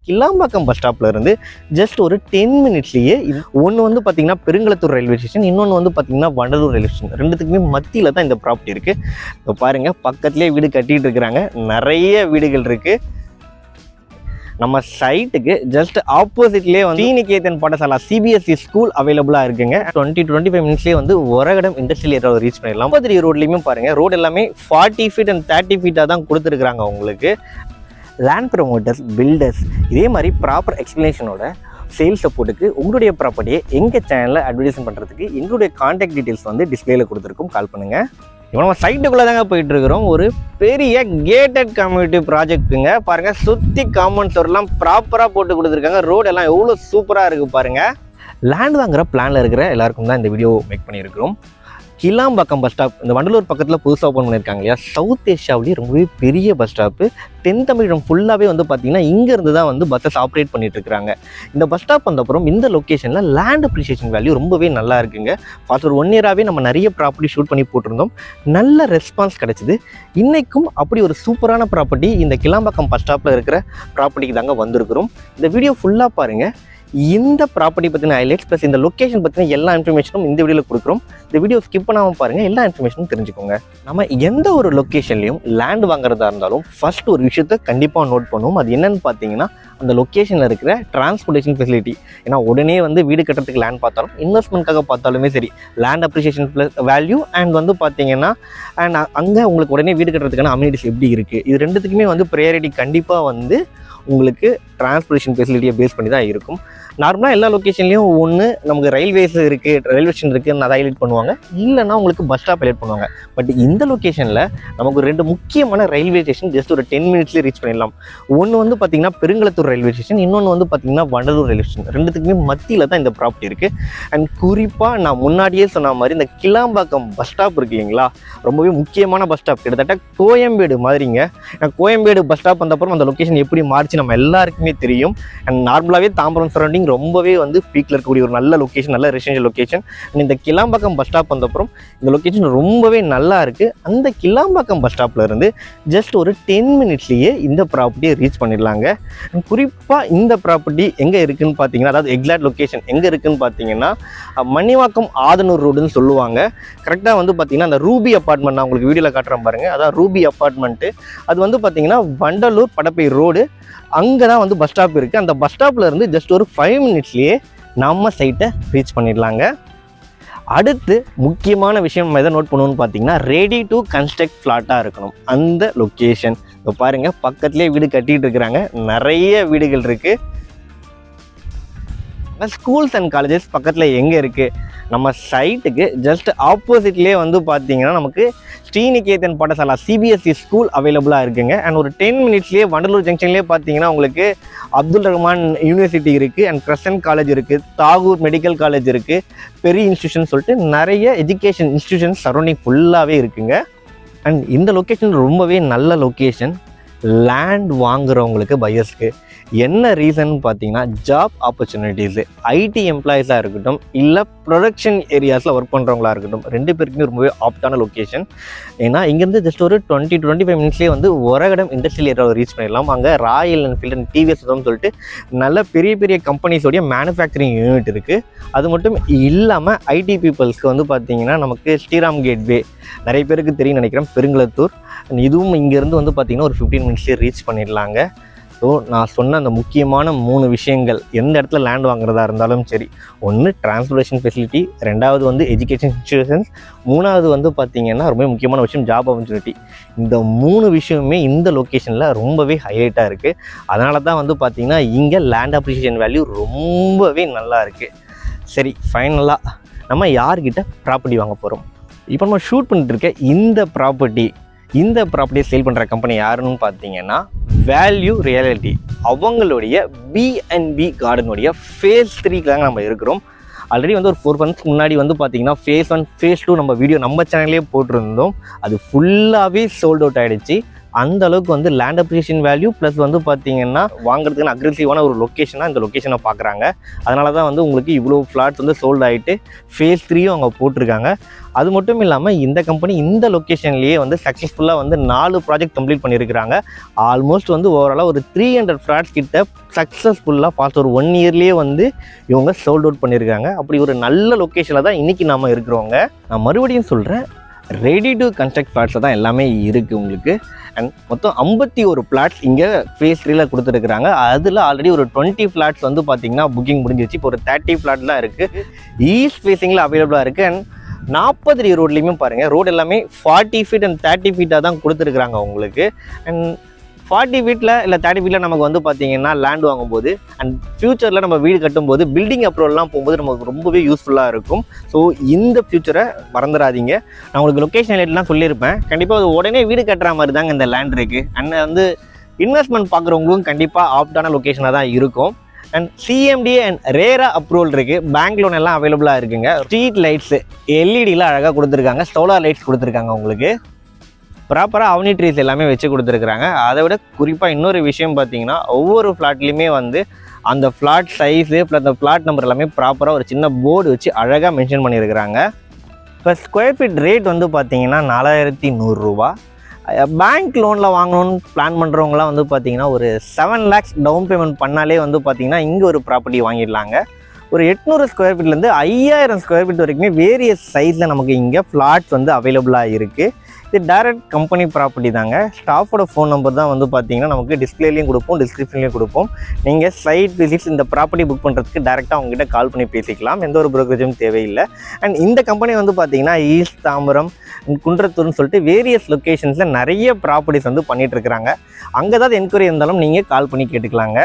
Kilambakkam bus ஸ்டாப்ல இருந்து just ஒரு 10 மினிட்ஸ்லயே ஒன்று வந்து பார்த்தீங்கன்னா பெருங்களத்தூர் ரயில்வே ஸ்டேஷன், இன்னொன்று வந்து பார்த்தீங்கன்னா வண்டலூர் ரயில்வே ஸ்டேஷன், ரெண்டுத்துக்குமே மத்தியில் தான் இந்த ப்ராப்பர்ட்டி இருக்குது. இப்போ பாருங்கள், பக்கத்துலேயே வீடு கட்டிகிட்டு இருக்கிறாங்க, நிறைய வீடுகள் இருக்குது. நம்ம சைட்டுக்கு ஜஸ்ட் ஆப்போசிட்லேயே வந்து ஸ்ரீநிகேதன் பாடசாலா சிபிஎஸ்இ ஸ்கூல் அவைலபிளாக இருக்குங்க. 20 to 25 மினிட்ஸ்லேயே வந்து ஒரகடம் இண்டஸ்ட்ரியல் ஏரியாவை ரீச் பண்ணிடலாம். 53 ரோட்லேயுமே பாருங்கள், ரோடு எல்லாமே 40 ஃபீட் அண்ட் 30 ஃபீட்டாக தான் கொடுத்துருக்குறாங்க உங்களுக்கு. லேண்ட் ப்ரமோட்டர்ஸ், பில்டர்ஸ் இதே மாதிரி ப்ராப்பர் எக்ஸ்ப்ளனேஷனோட சேல்ஸ் சப்போர்ட்டுக்கு உங்களுடைய ப்ராப்பர்ட்டியை எங்கள் சேனலில் அட்வர்டைஸ்மெண்ட் பண்ணுறதுக்கு எங்களுடைய கான்டாக்ட் டீட்டெயில்ஸ் வந்து டிஸ்பிளேல கொடுத்துருக்கோம், கால் பண்ணுங்கள். இப்போ நம்ம சைட்டுக்குள்ளே தாங்க போயிட்டுருக்கிறோம். ஒரு பெரிய கேட்டட் கம்யூனிட்டி ப்ராஜெக்ட்டுங்க. பாருங்கள், சுற்றி காம்பவுண்ட் சுவர்லாம் ப்ராப்பராக போட்டு கொடுத்துருக்காங்க. ரோடு எல்லாம் எவ்வளோ சூப்பராக இருக்குது பாருங்கள். லேண்ட் வாங்குகிற பிளானில் இருக்கிற எல்லாருக்கும் தான் இந்த வீடியோ மேக் பண்ணியிருக்கிறோம். கிளாம்பாக்கம் பஸ் ஸ்டாப் இந்த வண்டலூர் பக்கத்தில் புதுசாக ஓப்பன் பண்ணியிருக்காங்க இல்லையா, சவுத் ஏஷியாவிலேயே ரொம்பவே பெரிய பஸ் ஸ்டாப்பு. தென்தமிழகம் ஃபுல்லாகவே வந்து பார்த்திங்கன்னா இங்கேருந்து தான் வந்து பஸ்ஸஸ் ஆப்ரேட் பண்ணிட்டு இருக்காங்க. இந்த பஸ் ஸ்டாப் வந்தப்புறம் இந்த லொக்கேஷனில் லேண்ட் அப்ரிசியேஷன் வேல்யூ ரொம்பவே நல்லா இருக்குங்க. ஃபாஸ்ட் ஒரு 1 இயராகவே நம்ம நிறைய ப்ராப்பர்ட்டி ஷூட் பண்ணி போட்டிருந்தோம், நல்ல ரெஸ்பான்ஸ் கிடச்சிது. இன்றைக்கும் அப்படி ஒரு சூப்பரான ப்ராப்பர்ட்டி இந்த கிளாம்பாக்கம் பஸ் ஸ்டாப்பில் இருக்கிற ப்ராப்பர்ட்டிக்கு தாங்க வந்திருக்கிறோம். இந்த வீடியோ ஃபுல்லாக பாருங்கள். இந்த ப்ராப்பர்ட்டி பற்றின ஹைலைட்ஸ் ப்ளஸ் இந்த லொக்கேஷன் பற்றின எல்லா இன்ஃபர்மேஷனும் இந்த வீடியோவில் கொடுக்குறோம். இந்த வீடியோ ஸ்கிப் பண்ணாமல் பாருங்கள், எல்லா இன்ஃபர்மேஷனும் தெரிஞ்சுக்கோங்க. நம்ம எந்த ஒரு லொக்கேஷன்லையும் லேண்ட் வாங்குறதா இருந்தாலும் ஃபர்ஸ்ட் ஒரு விஷயத்தை கண்டிப்பாக நோட் பண்ணுவோம். அது என்னன்னு பார்த்தீங்கன்னா, அந்த லொக்கேஷனில் இருக்கிற டிரான்ஸ்போர்ட்டேஷன் ஃபெசிலிட்டி. ஏன்னா உடனே வந்து வீடு கட்டுறதுக்கு லேண்ட் பார்த்தாலும் இன்வெஸ்ட்மெண்ட்காக பார்த்தாலுமே சரி, land appreciation plus value and வந்து பார்த்தீங்கன்னா அண்ட் அங்கே உங்களுக்கு உடனே வீடு கட்டுறதுக்கான அம்யூனிட்டிஸ் எப்படி இருக்குது, இது ரெண்டுத்துக்குமே வந்து ப்ரையாரிட்டி கண்டிப்பாக வந்து உங்களுக்கு டிரான்ஸ்போர்ட்டேஷன் ஃபெசிலிட்டியை பேஸ் பண்ணி தான் இருக்கும். நார்மலாக எல்லா லொக்கேஷன்லேயும் ஒன்று நமக்கு ரயில்வேஸ் இருக்குது, ரயில்வே ஸ்டேஷன் இருக்குதுன்னு அதை ஹைலைட் பண்ணுவாங்க, இல்லைனா உங்களுக்கு பஸ் ஸ்டாப் ஹைலைட் பண்ணுவாங்க. பட் இந்த லொக்கேஷனில் நமக்கு 2 முக்கியமான ரயில்வே ஸ்டேஷன் ஜஸ்ட் ஒரு 10 மினிட்ஸ்லேயே ரீச் பண்ணிடலாம். ஒன்று வந்து பார்த்திங்கன்னா பெருங்களத்தூர் ரயில்வே ஸ்டேஷன், இன்னொன்று வந்து பார்த்திங்கன்னா வண்டலூர் ரயில்வே ஸ்டேஷன், ரெண்டுத்துக்குமே மத்தியில் தான் இந்த ப்ராப்பர்ட்டி இருக்குது. அண்ட் குறிப்பாக நான் முன்னாடியே சொன்ன மாதிரி இந்த கிளாம்பாக்கம் பஸ் ஸ்டாப் இருக்குது இல்லைங்களா, ரொம்பவே முக்கியமான பஸ் ஸ்டாப். கிட்டத்தட்ட கோயம்பேடு மாதிரிங்க. கோயம்பேடு பஸ் ஸ்டாப் வந்தப்பறம் அந்த லொக்கேஷன் எப்படி மாறிச்சு நம்ம எல்லாருக்குமே தெரியும். அண்ட் நார்மலாகவே தாம்பரம் சரௌண்டிங் ரொம்பவே வந்து பீக்கில் இருக்கக்கூடிய ஒரு நல்ல லொக்கேஷன், நல்ல ரெசிடென்ஷியல் லொக்கேஷன். இந்த கிளாம்பாக்கம் பஸ் ஸ்டாப் வந்தப்புறம் இந்த லொக்கேஷன் ரொம்பவே நல்லா இருக்குது. அந்த கிளாம்பாக்கம் பஸ் ஸ்டாப்பில் இருந்து ஜஸ்ட் ஒரு 10 மினிட்ஸ்லேயே இந்த ப்ராப்பர்ட்டியை ரீச் பண்ணிடலாங்க. குறிப்பாக இந்த ப்ராப்பர்ட்டி எங்கே இருக்குதுன்னு பார்த்தீங்கன்னா, அதாவது எக்ஸாக்ட் லொக்கேஷன் எங்கே இருக்குதுன்னு பார்த்தீங்கன்னா, மணிவாக்கம் ஆதனூர் ரோடுன்னு சொல்லுவாங்க. கரெக்டாக வந்து பார்த்தீங்கன்னா அந்த ரூபி அப்பார்ட்மெண்ட், நான் உங்களுக்கு வீடியோவில் காட்டுறேன் பாருங்கள், அதான் ரூபி அப்பார்ட்மெண்ட்டு. அது வந்து பார்த்தீங்கன்னா வண்டலூர் படப்பை ரோடு, அங்கே தான் வந்து பஸ் ஸ்டாப் இருக்குது. அந்த பஸ் ஸ்டாப்பில் இருந்து ஜஸ்ட் ஒரு 5 மினிட்ஸ்லேயே நம்ம சைட்டை ரீச் பண்ணிடலாங்க. அடுத்து முக்கியமான விஷயம் நம்ம எதை நோட் பண்ணுவோம்னு பார்த்தீங்கன்னா, ரெடி டு கன்ஸ்ட்ரக்ட் ஃப்ளாட்டாக இருக்கணும் அந்த லொக்கேஷன். இப்போ பாருங்கள், பக்கத்துலேயே வீடு கட்டிகிட்டு இருக்கிறாங்க, நிறைய வீடுகள் இருக்குது. ஸ்கூல்ஸ் அண்ட் காலேஜஸ் பக்கத்தில் எங்கே இருக்குது, நம்ம சைட்டுக்கு ஜஸ்ட் ஆப்போசிட்லேயே வந்து பார்த்தீங்கன்னா நமக்கு ஸ்ரீநிகேதன் பாடசாலா சிபிஎஸ்இ ஸ்கூல் அவைலபிளாக இருக்குங்க. அண்ட் ஒரு 10 மினிட்ஸ்லேயே வண்டலூர் ஜங்ஷன்லேயே பார்த்தீங்கன்னா உங்களுக்கு அப்துல் ரஹ்மான் யூனிவர்சிட்டி இருக்குது, அண்ட் கிரசன்ட் காலேஜ் இருக்குது, தாகூர் மெடிக்கல் காலேஜ் இருக்குது, பெரிய இன்ஸ்டியூஷன் சொல்லிட்டு நிறைய எஜுகேஷன் இன்ஸ்டியூஷன்ஸ் சரௌண்டிங் ஃபுல்லாகவே இருக்குங்க. அண்ட் இந்த லொக்கேஷன் ரொம்பவே நல்ல லொக்கேஷன். லேண்ட் வாங்குறவங்களுக்கு பையர்ஸ்க்கு என்ன ரீசன் பார்த்தீங்கன்னா, ஜாப் ஆப்பர்ச்சுனிட்டிஸு, ஐடி எம்ப்ளாயீஸாக இருக்கட்டும் இல்லை ப்ரொடக்ஷன் ஏரியாஸில் ஒர்க் பண்ணுறவங்களா இருக்கட்டும், 2 பேருக்குமே ரொம்பவே ஆப்டான லொக்கேஷன். ஏன்னா இங்கேருந்து ஜஸ்ட் ஒரு 20 to 25 மினிட்ஸ்லேயே வந்து ஒரகடம் இண்டஸ்ட்ரியல் ஏரியாவை ரீச் பண்ணிடலாம். அங்கே ராயல் என்ஃபீல்டு அண்ட் டிவிஎஸ் சொல்லிட்டு நல்ல பெரிய பெரிய கம்பெனிஸோடைய மேனுஃபேக்சரிங் யூனிட் இருக்குது. அது மட்டும் இல்லாமல் ஐடி பீப்புள்ஸ்க்கு வந்து பார்த்திங்கன்னா நமக்கு ஸ்ரீராம் கேட்வே நிறைய பேருக்கு தெரியும் நினைக்கிறேன், பெருங்களத்தூர். இதுவும் இங்கேருந்து வந்து பார்த்திங்கன்னா ஒரு 15 மினிட்ஸ்லேயே ரீச் பண்ணிடலாங்க. ஸோ நான் சொன்ன அந்த முக்கியமான 3 விஷயங்கள் எந்த இடத்துல லேண்ட் வாங்குறதா இருந்தாலும் சரி, ஒன்று டிரான்ஸ்போர்ட்டேஷன் ஃபெசிலிட்டி, 2வது வந்து எஜுகேஷன் இன்ஸ்டியூஷன்ஸ், 3வது வந்து பார்த்திங்கன்னா ரொம்ப முக்கியமான விஷயம் ஜாப் ஆப்பர்ச்சுனிட்டி. இந்த 3 விஷயமுமே இந்த லொக்கேஷனில் ரொம்பவே ஹைலைட்டாக இருக்குது. அதனால தான் வந்து பார்த்திங்கன்னா இங்கே லேண்ட் அப்ரிசியேஷன் வேல்யூ ரொம்பவே நல்லா இருக்குது. சரி, ஃபைனலாக நம்ம யார்கிட்ட ப்ராப்பர்ட்டி வாங்க போகிறோம்? இப்போ நம்ம ஷூட் பண்ணிட்டு இருக்க இந்த ப்ராப்பர்ட்டியை சேல் பண்ணுற கம்பெனி யாருன்னு பார்த்தீங்கன்னா வேல்யூ ரியாலிட்டி. அவங்களுடைய B&B கார்டனுடைய ஃபேஸ் 3க்காக நம்ம இருக்கிறோம். ஆல்ரெடி வந்து ஒரு 4 months முன்னாடி வந்து பார்த்தீங்கன்னா ஃபேஸ் 1 ஃபேஸ் 2 நம்ம வீடியோ நம்ம சேனல்லே போட்டிருந்தோம். அது ஃபுல்லாகவே சோல்ட் அவுட் ஆகிடுச்சு. அந்த அளவுக்கு வந்து லேண்ட் அப்ரிசியேஷன் வேல்யூ ப்ளஸ் வந்து பார்த்தீங்கன்னா வாங்குறதுக்கு அக்ரெசிவான ஒரு லொக்கேஷனாக இந்த லொக்கேஷனை பார்க்குறாங்க. அதனால தான் வந்து உங்களுக்கு இவ்வளோ ஃப்ளாட்ஸ் வந்து சோல்ட் ஆகிட்டு ஃபேஸ் 3யும் அவங்க போட்டிருக்காங்க. அது மட்டும் இல்லாமல் இந்த கம்பெனி இந்த லொக்கேஷன்லேயே வந்து சக்ஸஸ்ஃபுல்லாக வந்து 4 ப்ராஜெக்ட் கம்ப்ளீட் பண்ணியிருக்கிறாங்க. ஆல்மோஸ்ட் வந்து ஓவராலாக ஒரு 300 ஃப்ளாட்ஸ் கிட்ட சக்ஸஸ்ஃபுல்லாக ஃபாஸ்ட் ஒரு 1 இயர்லேயே வந்து இவங்க சோல்ட் அவுட் பண்ணியிருக்காங்க. அப்படி ஒரு நல்ல லொக்கேஷனில் தான் இன்றைக்கி நம்ம இருக்கிறவங்க. நான் மறுபடியும் சொல்கிறேன், ரெடி டு கன்ஸ்ட்ரக்ட் ஃப்ளாட்ஸில் தான் எல்லாமே இருக்குது உங்களுக்கு. அண்ட் மொத்தம் 51 ஃப்ளாட்ஸ் இங்கே ஃபேஸ் 3ல கொடுத்துருக்குறாங்க. அதில் ஆல்ரெடி ஒரு 20 ஃப்ளாட்ஸ் வந்து பார்த்திங்கன்னா புக்கிங் முடிஞ்சிச்சு. இப்போ ஒரு 30 ஃப்ளாட் தான் இருக்குது ஈஸ்ட் ஃபேஸிங்கில் அவைலபிளாக இருக்குது. அண்ட் 40 அடி ரோட்லேயுமே பாருங்கள், ரோடு எல்லாமே 40 ஃபீட் அண்ட் 30 ஃபீட்டாக தான் கொடுத்துருக்குறாங்க உங்களுக்கு. அண்ட் 40 ஃபீட்டில் இல்லை 30 ஃபீட்டில் நமக்கு வந்து பார்த்தீங்கன்னா லேண்ட் வாங்கும்போது அண்ட் ஃப்யூச்சரில் நம்ம வீடு கட்டும்போது பில்டிங் அப்ரூவல்லாம் போகும்போது நமக்கு ரொம்பவே யூஸ்ஃபுல்லாக இருக்கும். ஸோ இந்த ஃப்யூச்சரை மறந்துடாதீங்க. நான் உங்களுக்கு லொக்கேஷன் ரேட்லாம் சொல்லியிருப்பேன். கண்டிப்பாக அது உடனே வீடு கட்டுற மாதிரி தாங்க இந்த லேண்ட் இருக்குது. அண்ட் வந்து இன்வெஸ்ட்மெண்ட் பார்க்குறவங்களுக்கும் கண்டிப்பாக ஆப்டான லொக்கேஷனாக தான் இருக்கும். And CMDA and RERA approval இருக்குது. பேங்க் லோன் எல்லாம் அவைலபிளாக இருக்குங்க. ஸ்ட்ரீட் லைட்ஸு எல்இடியில் அழகாக கொடுத்துருக்காங்க. சோலார் லைட்ஸ் கொடுத்துருக்காங்க உங்களுக்கு. ப்ராப்பராக அவனி ட்ரீஸ் எல்லாமே வச்சு கொடுத்துருக்குறாங்க. அதை விட குறிப்பாக இன்னொரு விஷயம் பார்த்தீங்கன்னா, ஒவ்வொரு ஃப்ளாட்லேயுமே வந்து அந்த ஃப்ளாட் சைஸு ப்ளஸ் அந்த ஃப்ளாட் நம்பர் எல்லாமே ப்ராப்பராக ஒரு சின்ன போர்டு வச்சு அழகாக மென்ஷன் பண்ணியிருக்கிறாங்க. இப்போ ஸ்கொயர் ஃபீட் ரேட் வந்து பார்த்தீங்கன்னா 4100 ரூபா. பேங்க் லோனில் வாங்கணும்னு பிளான் பண்ணுறவங்களாம் வந்து பார்த்தீங்கன்னா ஒரு 7 lakhs டவுன் பேமெண்ட் பண்ணாலே வந்து பார்த்தீங்கன்னா இங்கே ஒரு ப்ராப்பர்ட்டி வாங்கிடலாங்க. ஒரு 800 ஸ்கொயர் ஃபீட்லேருந்து 5000 ஸ்கொயர் ஃபீட் வரைக்குமே வேரியஸ் சைஸில் நமக்கு இங்கே ஃப்ளாட்ஸ் வந்து அவைலபிளாக இருக்குது. இது டைரக்ட் கம்பெனி ப்ராப்பர்ட்டி தாங்க. ஸ்டாஃபோட ஃபோன் நம்பர் தான் வந்து பார்த்தீங்கன்னா நமக்கு டிஸ்பிளேலையும் கொடுப்போம், டிஸ்கிரிப்ஷன்லேயும் கொடுப்போம். நீங்கள் சைட் விசிட்ஸ் இந்த ப்ராப்பர்ட்டி புக் பண்ணுறதுக்கு டேரெக்டாக அவங்ககிட்ட கால் பண்ணி பேசிக்கலாம். எந்த ஒரு ப்ரோக்கரேஜும் தேவையில்லை. அண்ட் இந்த கம்பெனி வந்து பார்த்தீங்கன்னா ஈஸ்ட், தாம்பரம், குன்றத்தூர்னு சொல்லிட்டு வேரியஸ் லொக்கேஷன்ஸில் நிறைய ப்ராப்பர்ட்டிஸ் வந்து பண்ணிகிட்டு இருக்கிறாங்க. அங்கே ஏதாவது என்கொயரி இருந்தாலும் நீங்கள் கால் பண்ணி கேட்டுக்கலாங்க.